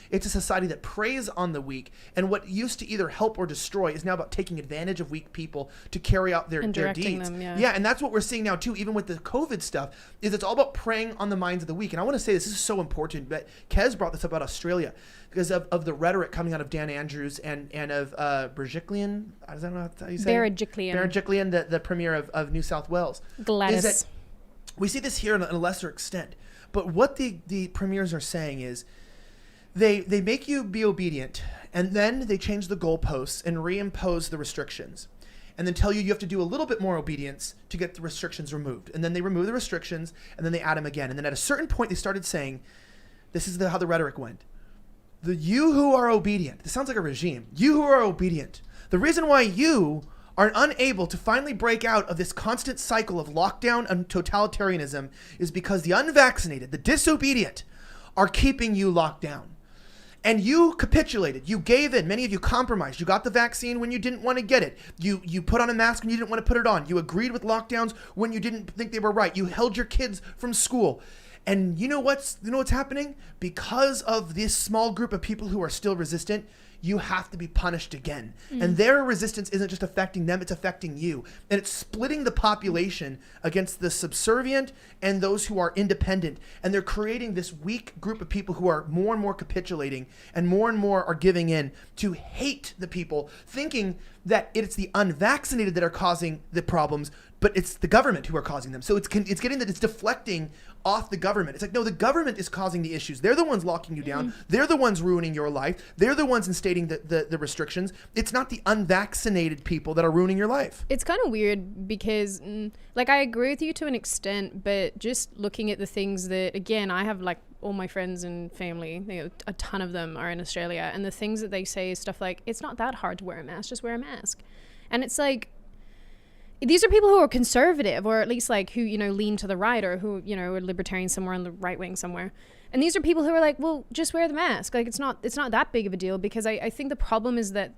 It's a society that preys on the weak, and what used to either help or destroy is now about taking advantage of weak people to carry out their deeds. Them, yeah, and that's what we're seeing now too, even with the COVID stuff, is it's all about preying on the minds of the weak. And I want to say this is so important, but Kez brought this up about Australia because of the rhetoric coming out of Dan Andrews and of Berejiklian. I don't know how you say it. Berejiklian, the premier of New South Wales. Gladys. Is that we see this here in a lesser extent. But what the premiers are saying is they make you be obedient, and then they change the goalposts and reimpose the restrictions, and then tell you have to do a little bit more obedience to get the restrictions removed. And then they remove the restrictions, and then they add them again. And then at a certain point, they started saying, this is how the rhetoric went. You who are obedient, this sounds like a regime, you who are obedient, the reason why you are unable to finally break out of this constant cycle of lockdown and totalitarianism is because the unvaccinated, the disobedient, are keeping you locked down. And you capitulated. You gave in. Many of you compromised. You got the vaccine when you didn't want to get it. You put on a mask when you didn't want to put it on. You agreed with lockdowns when you didn't think they were right. You held your kids from school. And you know what's happening? Because of this small group of people who are still resistant, you have to be punished again. And their resistance isn't just affecting them, it's affecting you. And it's splitting the population against the subservient and those who are independent. And they're creating this weak group of people who are more and more capitulating and more are giving in to hate the people, thinking that it's the unvaccinated that are causing the problems, but it's the government who are causing them. So it's getting that it's deflecting off the government. It's like, no, the government is causing the issues. They're the ones locking you down. They're the ones ruining your life. They're the ones instating the restrictions. It's not the unvaccinated people that are ruining your life. It's kind of weird because, like, I agree with you to an extent, but just looking at the things that, again, I have, like, all my friends and family, you know, a ton of them are in Australia, and the things that they say is stuff like, it's not that hard to wear a mask, just wear a mask. And it's like, these are people who are conservative, or at least like who, you know, lean to the right, or who, you know, are libertarian somewhere on the right wing somewhere. And these are people who are like, well, just wear the mask. Like, it's not that big of a deal, because I think the problem is that,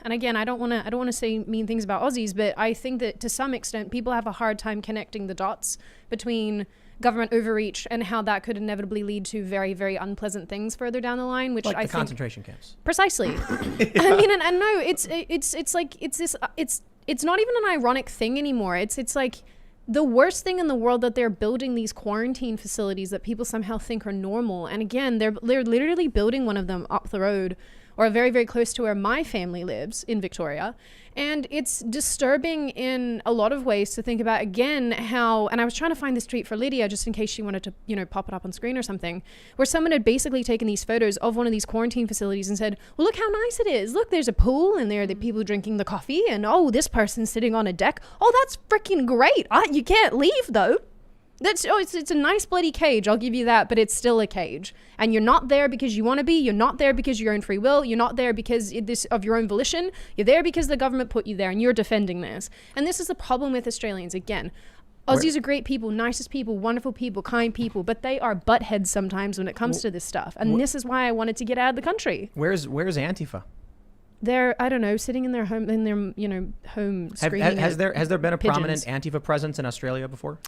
and again, I don't want to say mean things about Aussies, but I think that to some extent people have a hard time connecting the dots between government overreach and how that could inevitably lead to very, very unpleasant things further down the line, which like I the think concentration camps. Precisely. I mean, and no, it's like it's not even an ironic thing anymore. It's like the worst thing in the world that they're building these quarantine facilities that people somehow think are normal. And again, they're literally building one of them up the road, or very, very close to where my family lives in Victoria. And it's disturbing in a lot of ways to think about, again, how, and I was trying to find this tweet for Lydia just in case she wanted to, you know, pop it up on screen or something, where someone had basically taken these photos of one of these quarantine facilities and said, well, look how nice it is. Look, there's a pool and there are the people drinking the coffee, and oh, this person's sitting on a deck. Oh, that's freaking great. You can't leave though. It's a nice bloody cage, I'll give you that, but it's still a cage. And you're not there because you want to be. You're not there because of your own free will. You're not there because of your own volition. You're there because the government put you there, and you're defending this. And this is the problem with Australians. Again, Aussies are great people, nicest people, wonderful people, kind people, but they are buttheads sometimes when it comes to this stuff. And this is why I wanted to get out of the country. Where's Antifa? They're, I don't know, sitting in their home, home screaming. Has there been a pigeons. prominent Antifa presence in Australia before?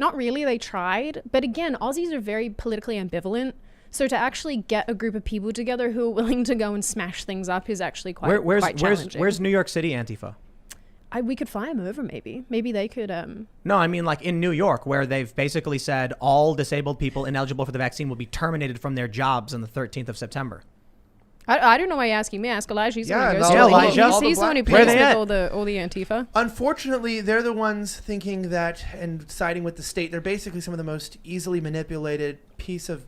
Not really. They tried. But again, Aussies are very politically ambivalent. So to actually get a group of people together who are willing to go and smash things up is actually quite challenging. Where's New York City Antifa? We could fly them over, maybe. Maybe they could... No, I mean like in New York, where they've basically said all disabled people ineligible for the vaccine will be terminated from their jobs on the 13th of September. I don't know why you're asking me. Ask Elijah. He's the one who plays with all the Antifa. Unfortunately, they're the ones thinking that and siding with the state. They're basically some of the most easily manipulated piece of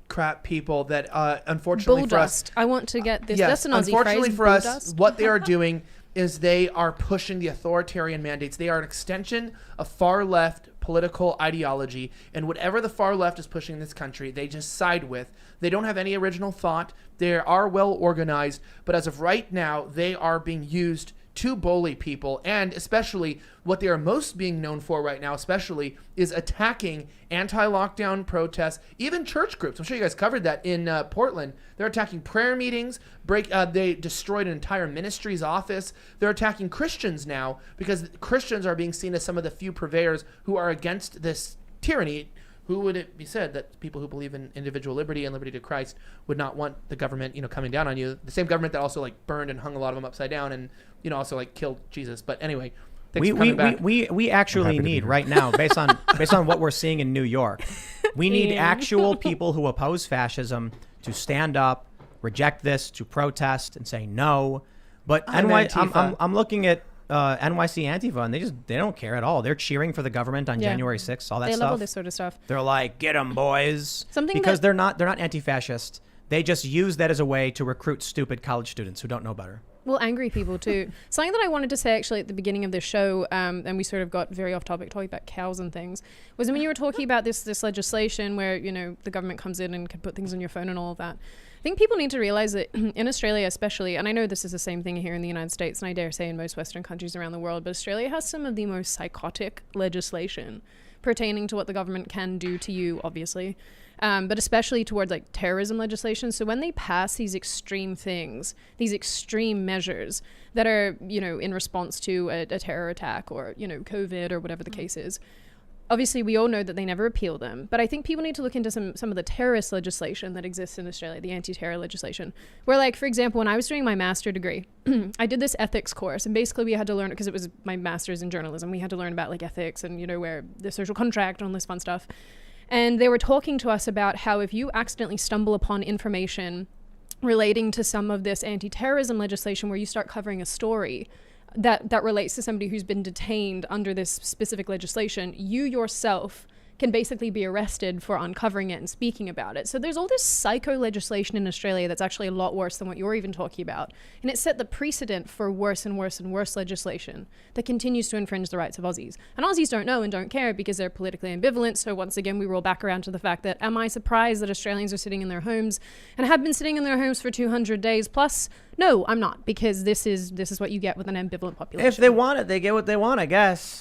crap people that unfortunately for us... I want to get this. Yes, that's an Aussie unfortunately phrase. For us, what they are doing is they are pushing the authoritarian mandates. They are an extension of far left political ideology, and whatever the far left is pushing in this country, they just side with. They don't have any original thought. They are well organized, but as of right now, they are being used to bully people, and especially what they are most being known for right now, especially, is attacking anti-lockdown protests, even church groups. I'm sure you guys covered that in Portland. They're attacking prayer meetings. They destroyed an entire ministry's office. They're attacking Christians now because Christians are being seen as some of the few purveyors who are against this tyranny who would it be said that people who believe in individual liberty and liberty to Christ would not want the government, coming down on you? The same government that also like burned and hung a lot of them upside down and, also like killed Jesus. But anyway, thanks for coming back. We actually need right now, based on what we're seeing in New York, we need actual people who oppose fascism to stand up, reject this, to protest and say no. But I'm looking at NYC Antifa, and they don't care at all. They're cheering for the government on January 6th, all that stuff. They love all this sort of stuff. They're like, get them, boys. Because they're not anti-fascist. They just use that as a way to recruit stupid college students who don't know better. Well, angry people too. Something that I wanted to say actually at the beginning of this show, and we sort of got very off topic talking about cows and things, was when you were talking about this legislation where, the government comes in and can put things on your phone and all of that. I think people need to realize that in Australia especially, and I know this is the same thing here in the United States, and I dare say in most Western countries around the world, but Australia has some of the most psychotic legislation pertaining to what the government can do to you, obviously, but especially towards like terrorism legislation. So when they pass these extreme things, these extreme measures that are, in response to a terror attack or, COVID or whatever the case is, obviously we all know that they never appeal them, but I think people need to look into some of the terrorist legislation that exists in Australia, the anti-terror legislation, where like, for example, when I was doing my master degree, I did this ethics course, and basically we had to learn, because it was my master's in journalism, we had to learn about like ethics and, where the social contract and all this fun stuff. And they were talking to us about how if you accidentally stumble upon information relating to some of this anti-terrorism legislation where you start covering a story that relates to somebody who's been detained under this specific legislation, you yourself can basically be arrested for uncovering it and speaking about it. So there's all this psycho legislation in Australia that's actually a lot worse than what you're even talking about. And it set the precedent for worse and worse and worse legislation that continues to infringe the rights of Aussies. And Aussies don't know and don't care because they're politically ambivalent. So once again, we roll back around to the fact that, am I surprised that Australians are sitting in their homes and have been sitting in their homes for 200 days plus? No, I'm not, because this is what you get with an ambivalent population. If they want it, they get what they want, I guess.